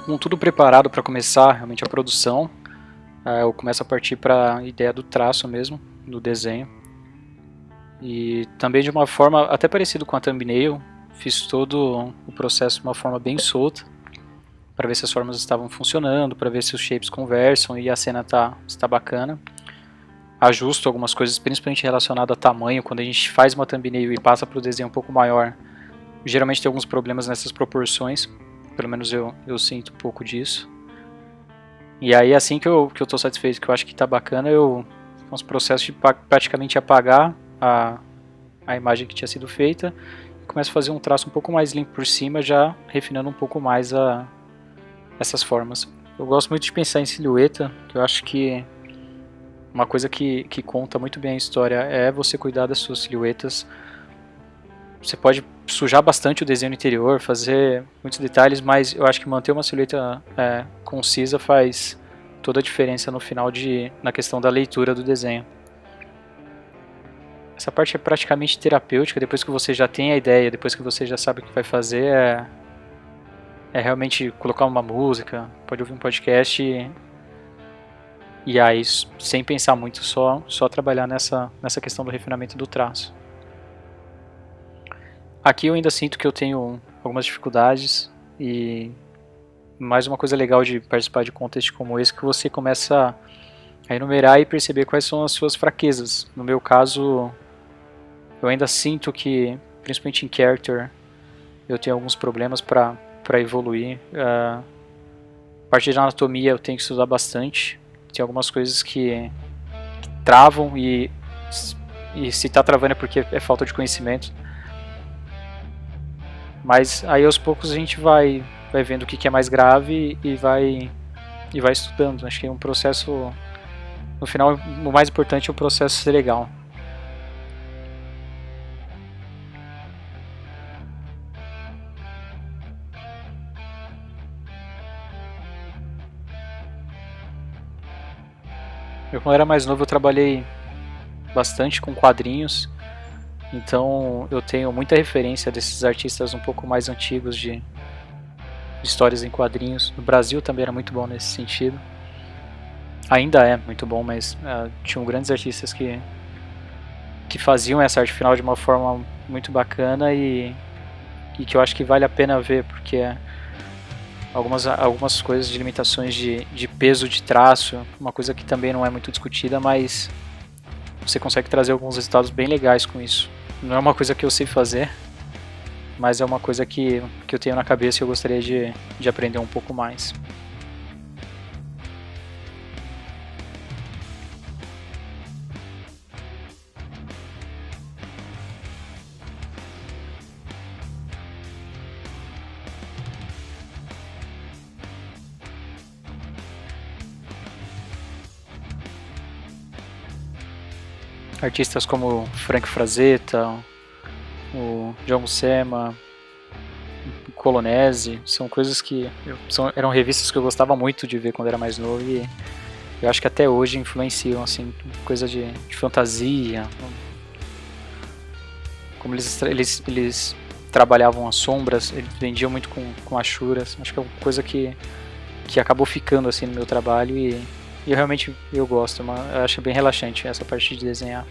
com tudo preparado para começar realmente a produção, eu começo a partir para a ideia do traço mesmo, do desenho. E também de uma forma até parecido com a thumbnail, fiz todo o processo de uma forma bem solta, para ver se as formas estavam funcionando, para ver se os shapes conversam e a cena está bacana. Ajusto algumas coisas, principalmente relacionadas a tamanho. Quando a gente faz uma thumbnail e passa para o desenho um pouco maior, geralmente tem alguns problemas nessas proporções, pelo menos eu sinto um pouco disso. E aí assim que eu estou satisfeito, que eu acho que está bacana, eu faço um processo de praticamente apagar a imagem que tinha sido feita e começo a fazer um traço um pouco mais limpo por cima, já refinando um pouco mais essas formas. Eu gosto muito de pensar em silhueta, que eu acho que uma coisa que conta muito bem a história é você cuidar das suas silhuetas. Você pode sujar bastante o desenho interior, fazer muitos detalhes, mas eu acho que manter uma silhueta concisa faz toda a diferença no final na questão da leitura do desenho. Essa parte é praticamente terapêutica, depois que você já tem a ideia, depois que você já sabe o que vai fazer, é realmente colocar uma música, pode ouvir um podcast e aí, sem pensar muito, só trabalhar nessa questão do refinamento do traço. Aqui eu ainda sinto que eu tenho algumas dificuldades e mais uma coisa legal de participar de contest como esse, que você começa a enumerar e perceber quais são as suas fraquezas. No meu caso, eu ainda sinto que, principalmente em character, eu tenho alguns problemas para evoluir. A parte de anatomia eu tenho que estudar bastante. Tem algumas coisas que travam e se está travando é porque é falta de conhecimento. Mas aí aos poucos a gente vai vendo o que é mais grave e vai estudando. Acho que é um processo, no final, o mais importante é o processo ser legal. Eu, quando era mais novo, eu trabalhei bastante com quadrinhos, então eu tenho muita referência desses artistas um pouco mais antigos de histórias em quadrinhos. No Brasil também era muito bom nesse sentido. Ainda é muito bom, mas tinham grandes artistas que faziam essa arte final de uma forma muito bacana e que eu acho que vale a pena ver, porque algumas coisas de limitações de peso de traço, uma coisa que também não é muito discutida, mas você consegue trazer alguns resultados bem legais com isso. Não é uma coisa que eu sei fazer, mas é uma coisa que eu tenho na cabeça e eu gostaria de aprender um pouco mais. Artistas como Frank Frazetta, o John Buscema, o Colonese, são coisas que eram revistas que eu gostava muito de ver quando era mais novo e eu acho que até hoje influenciam, assim, coisa de fantasia, como eles trabalhavam as sombras, eles vendiam muito com achuras. Acho que é uma coisa que acabou ficando assim no meu trabalho e eu realmente gosto, eu acho bem relaxante essa parte de desenhar.